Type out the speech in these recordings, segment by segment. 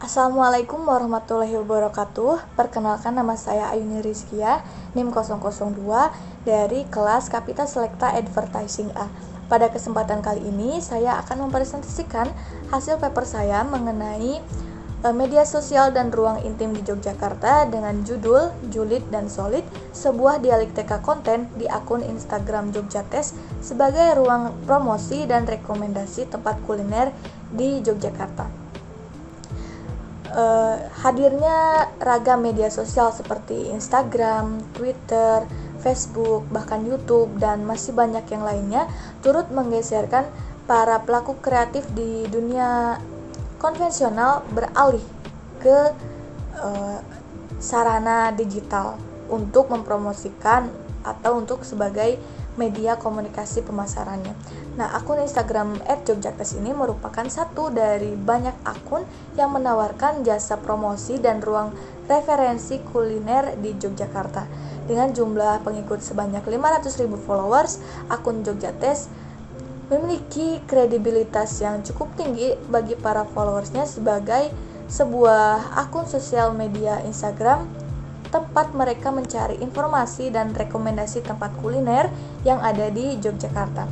Assalamualaikum warahmatullahi wabarakatuh. Perkenalkan, nama saya Ayuni Rizkia, NIM 002 dari kelas Kapita Selekta Advertising A. Pada kesempatan kali ini saya akan mempresentasikan hasil paper saya mengenai media sosial dan ruang intim di Yogyakarta dengan judul Julid dan Solid, sebuah dialektika konten di akun Instagram Jogjates sebagai ruang promosi dan rekomendasi tempat kuliner di Yogyakarta. Hadirnya ragam media sosial seperti Instagram, Twitter, Facebook, bahkan YouTube, dan masih banyak yang lainnya turut menggeserkan para pelaku kreatif di dunia konvensional beralih ke sarana digital untuk mempromosikan atau untuk sebagai media komunikasi pemasarannya. Nah, akun Instagram @jogjates ini merupakan satu dari banyak akun yang menawarkan jasa promosi dan ruang referensi kuliner di Yogyakarta. Dengan jumlah pengikut sebanyak 500.000 followers, akun Jogjates memiliki kredibilitas yang cukup tinggi bagi para followersnya sebagai sebuah akun sosial media Instagram tempat mereka mencari informasi dan rekomendasi tempat kuliner yang ada di Yogyakarta.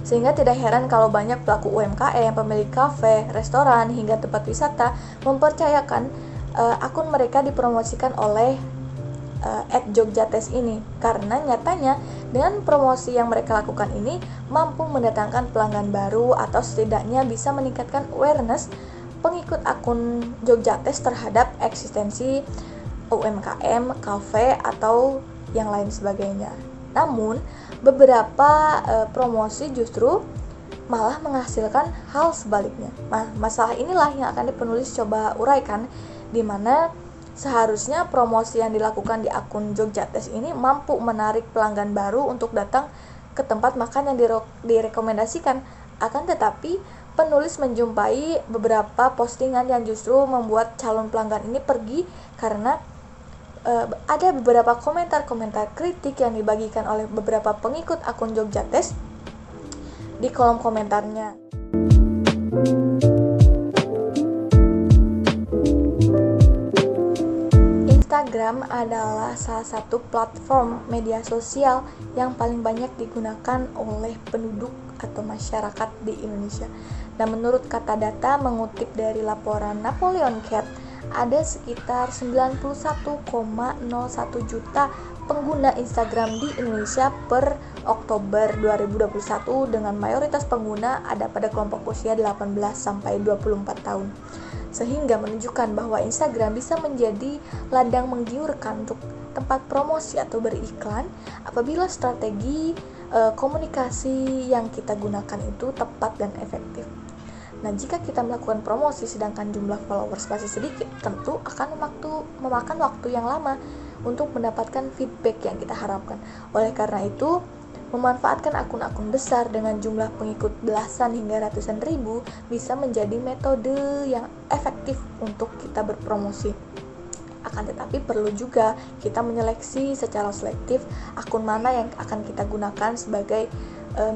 Sehingga tidak heran kalau banyak pelaku UMKM, pemilik kafe, restoran, hingga tempat wisata mempercayakan akun mereka dipromosikan oleh @jogjates ini, karena nyatanya dengan promosi yang mereka lakukan ini mampu mendatangkan pelanggan baru atau setidaknya bisa meningkatkan awareness pengikut akun Jogjates terhadap eksistensi UMKM, kafe, atau yang lain sebagainya. Namun, beberapa promosi justru malah menghasilkan hal sebaliknya. Nah, masalah inilah yang akan penulis coba uraikan, di mana seharusnya promosi yang dilakukan di akun Jogjates ini mampu menarik pelanggan baru untuk datang ke tempat makan yang direkomendasikan. Akan tetapi, penulis menjumpai beberapa postingan yang justru membuat calon pelanggan ini pergi karena ada beberapa komentar-komentar kritik yang dibagikan oleh beberapa pengikut akun Jogjates di kolom komentarnya. Instagram adalah salah satu platform media sosial yang paling banyak digunakan oleh penduduk atau masyarakat di Indonesia. Dan menurut kata data mengutip dari laporan Napoleon Cat, ada sekitar 91,01 juta pengguna Instagram di Indonesia per Oktober 2021, dengan mayoritas pengguna ada pada kelompok usia 18 sampai 24 tahun. Sehingga menunjukkan bahwa Instagram bisa menjadi ladang menggiurkan untuk tempat promosi atau beriklan apabila strategi komunikasi yang kita gunakan itu tepat dan efektif. Nah, jika kita melakukan promosi sedangkan jumlah followers masih sedikit, tentu akan memakan waktu yang lama untuk mendapatkan feedback yang kita harapkan. Oleh karena itu, memanfaatkan akun-akun besar dengan jumlah pengikut belasan hingga ratusan ribu bisa menjadi metode yang efektif untuk kita berpromosi. Akan tetapi perlu juga kita menyeleksi secara selektif akun mana yang akan kita gunakan sebagai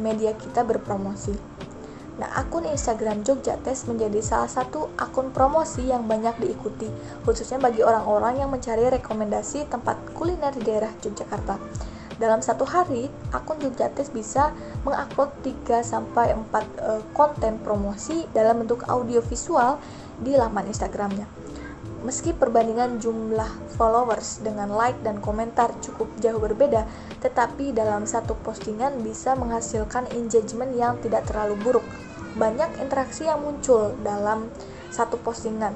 media kita berpromosi. Nah, akun Instagram Jogjates menjadi salah satu akun promosi yang banyak diikuti, khususnya bagi orang-orang yang mencari rekomendasi tempat kuliner di daerah Yogyakarta. Dalam satu hari, akun Jogjates bisa mengupload 3-4 konten promosi dalam bentuk audio visual di laman Instagramnya. Meski perbandingan jumlah followers dengan like dan komentar cukup jauh berbeda, tetapi dalam satu postingan bisa menghasilkan engagement yang tidak terlalu buruk. Banyak interaksi yang muncul dalam satu postingan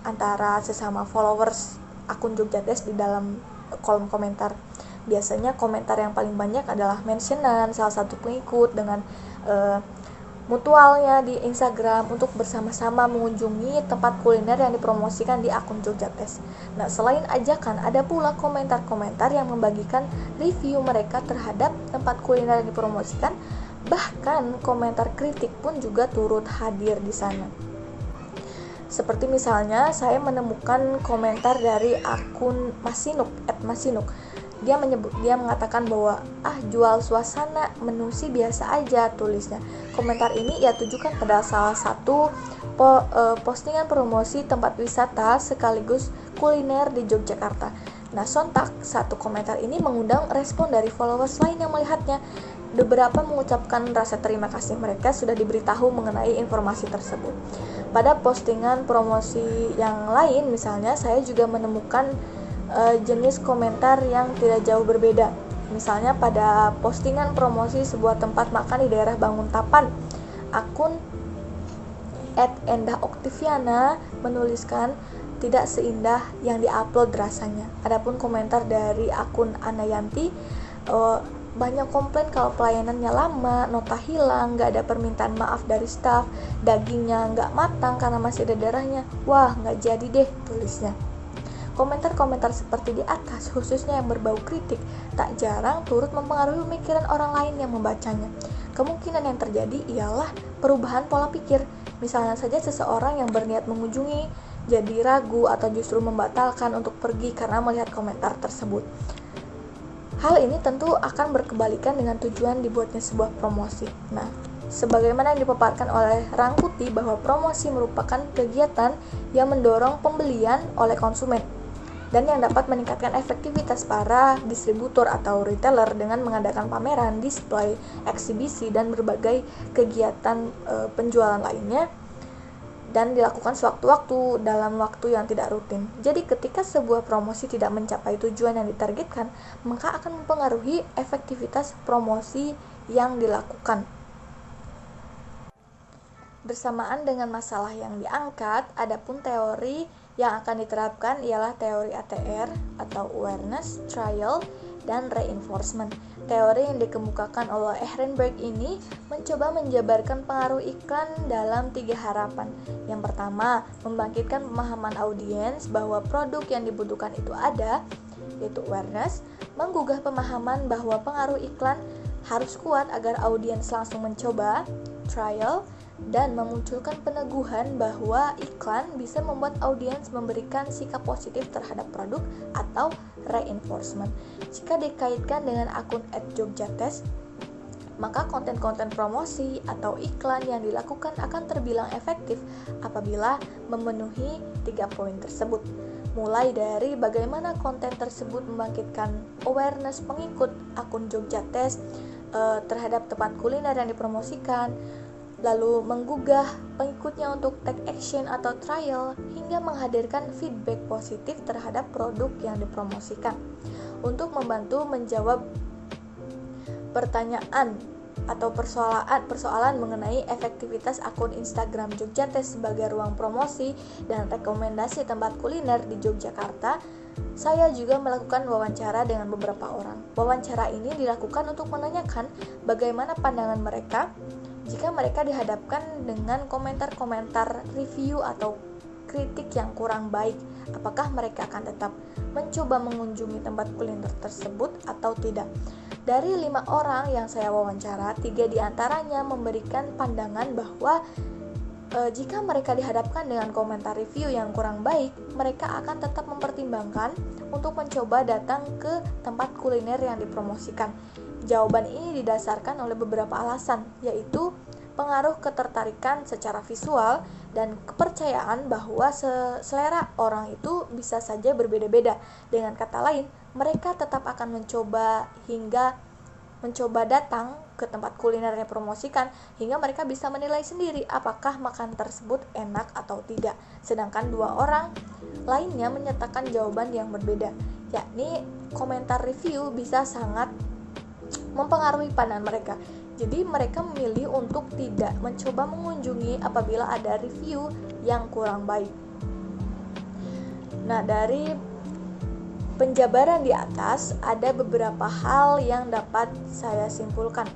antara sesama followers akun Jogjates di dalam kolom komentar. Biasanya komentar yang paling banyak adalah mentionan salah satu pengikut dengan mutualnya di Instagram untuk bersama-sama mengunjungi tempat kuliner yang dipromosikan di akun Jogjates. Nah, selain ajakan, ada pula komentar-komentar yang membagikan review mereka terhadap tempat kuliner yang dipromosikan. Bahkan komentar kritik pun juga turut hadir di sana. Seperti misalnya saya menemukan komentar dari akun @masinuk. Dia mengatakan bahwa jual suasana, menu sih biasa aja, tulisnya. Komentar ini ia tujukan pada salah satu postingan promosi tempat wisata sekaligus kuliner di Yogyakarta. Nah, sontak satu komentar ini mengundang respon dari followers lain yang melihatnya. Beberapa mengucapkan rasa terima kasih mereka sudah diberitahu mengenai informasi tersebut. Pada postingan promosi yang lain misalnya, saya juga menemukan jenis komentar yang tidak jauh berbeda. Misalnya pada postingan promosi sebuah tempat makan di daerah Banguntapan, akun @endah_oktiviana menuliskan tidak seindah yang diupload rasanya. Adapun komentar dari akun Anayanti, banyak komplain kalau pelayanannya lama, nota hilang, gak ada permintaan maaf dari staff, dagingnya gak matang karena masih ada darahnya. Wah, gak jadi deh, tulisnya. Komentar-komentar seperti di atas, khususnya yang berbau kritik, tak jarang turut mempengaruhi pemikiran orang lain yang membacanya. Kemungkinan yang terjadi ialah perubahan pola pikir. Misalnya saja seseorang yang berniat mengunjungi jadi ragu atau justru membatalkan untuk pergi karena melihat komentar tersebut. Hal ini tentu akan berkebalikan dengan tujuan dibuatnya sebuah promosi. Nah, sebagaimana yang dipaparkan oleh Rangkuti bahwa promosi merupakan kegiatan yang mendorong pembelian oleh konsumen dan yang dapat meningkatkan efektivitas para distributor atau retailer dengan mengadakan pameran, display, eksibisi, dan berbagai kegiatan penjualan lainnya, dan dilakukan sewaktu-waktu dalam waktu yang tidak rutin. Jadi ketika sebuah promosi tidak mencapai tujuan yang ditargetkan, maka akan mempengaruhi efektivitas promosi yang dilakukan. Bersamaan dengan masalah yang diangkat, adapun teori yang akan diterapkan ialah teori ATR atau Awareness, Trial, dan Reinforcement. Teori yang dikemukakan oleh Ehrenberg ini mencoba menjabarkan pengaruh iklan dalam 3 harapan. Yang pertama, membangkitkan pemahaman audiens bahwa produk yang dibutuhkan itu ada, yaitu awareness, menggugah pemahaman bahwa pengaruh iklan harus kuat agar audiens langsung mencoba, trial, dan memunculkan peneguhan bahwa iklan bisa membuat audiens memberikan sikap positif terhadap produk, atau reinforcement. Jika dikaitkan dengan akun @jogjatest, maka konten-konten promosi atau iklan yang dilakukan akan terbilang efektif apabila memenuhi 3 poin tersebut. Mulai dari bagaimana konten tersebut membangkitkan awareness pengikut akun Jogjatest terhadap tempat kuliner yang dipromosikan, lalu menggugah pengikutnya untuk take action atau trial, hingga menghadirkan feedback positif terhadap produk yang dipromosikan. Untuk membantu menjawab pertanyaan atau persoalan mengenai efektivitas akun Instagram Jogjatest sebagai ruang promosi dan rekomendasi tempat kuliner di Yogyakarta, saya juga melakukan wawancara dengan beberapa orang. Wawancara ini dilakukan untuk menanyakan bagaimana pandangan mereka jika mereka dihadapkan dengan komentar-komentar review atau kritik yang kurang baik. Apakah mereka akan tetap mencoba mengunjungi tempat kuliner tersebut atau tidak? Dari 5 orang yang saya wawancara, 3 diantaranya memberikan pandangan bahwa jika mereka dihadapkan dengan komentar review yang kurang baik, mereka akan tetap mempertimbangkan untuk mencoba datang ke tempat kuliner yang dipromosikan. Jawaban ini didasarkan oleh beberapa alasan, yaitu pengaruh ketertarikan secara visual dan kepercayaan bahwa selera orang itu bisa saja berbeda-beda. Dengan kata lain, mereka tetap akan mencoba datang ke tempat kuliner yang dipromosikan hingga mereka bisa menilai sendiri apakah makan tersebut enak atau tidak. Sedangkan 2 orang lainnya menyatakan jawaban yang berbeda, yakni komentar review bisa sangat mempengaruhi pandangan mereka. Jadi mereka memilih untuk tidak mencoba mengunjungi apabila ada review yang kurang baik. Nah, dari penjabaran di atas ada beberapa hal yang dapat saya simpulkan.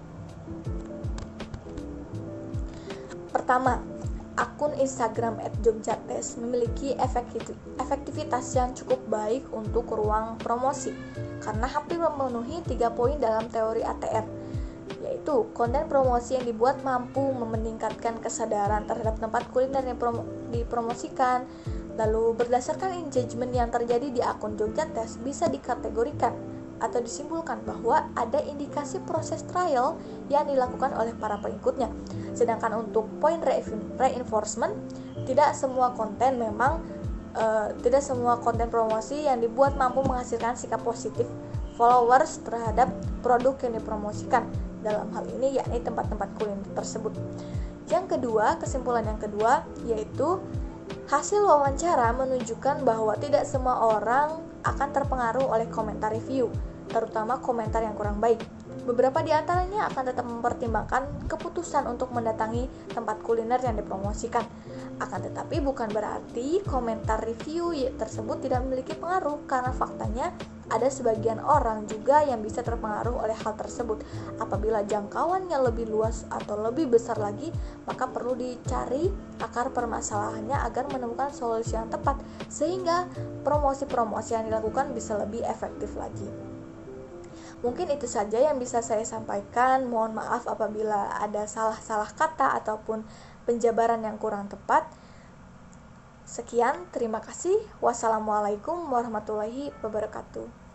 Pertama, akun Instagram @jogjatest memiliki efektivitas yang cukup baik untuk ruang promosi karena hampir memenuhi 3 poin dalam teori ATR, yaitu konten promosi yang dibuat mampu meningkatkan kesadaran terhadap tempat kuliner yang dipromosikan. Lalu berdasarkan engagement yang terjadi di akun Jogjatest bisa dikategorikan atau disimpulkan bahwa ada indikasi proses trial yang dilakukan oleh para pengikutnya. Sedangkan untuk poin reinforcement, tidak semua konten promosi yang dibuat mampu menghasilkan sikap positif followers terhadap produk yang dipromosikan, dalam hal ini yakni tempat-tempat kuliner tersebut. Yang kedua, kesimpulan yang kedua yaitu hasil wawancara menunjukkan bahwa tidak semua orang akan terpengaruh oleh komentar review, terutama komentar yang kurang baik. Beberapa di antaranya akan tetap mempertimbangkan keputusan untuk mendatangi tempat kuliner yang dipromosikan. Akan tetapi bukan berarti komentar review tersebut tidak memiliki pengaruh, karena faktanya ada sebagian orang juga yang bisa terpengaruh oleh hal tersebut. Apabila jangkauannya lebih luas atau lebih besar lagi, maka perlu dicari akar permasalahannya agar menemukan solusi yang tepat, sehingga promosi-promosi yang dilakukan bisa lebih efektif lagi. Mungkin itu saja yang bisa saya sampaikan. Mohon maaf apabila ada salah-salah kata ataupun penjabaran yang kurang tepat. Sekian, terima kasih. Wassalamualaikum warahmatullahi wabarakatuh.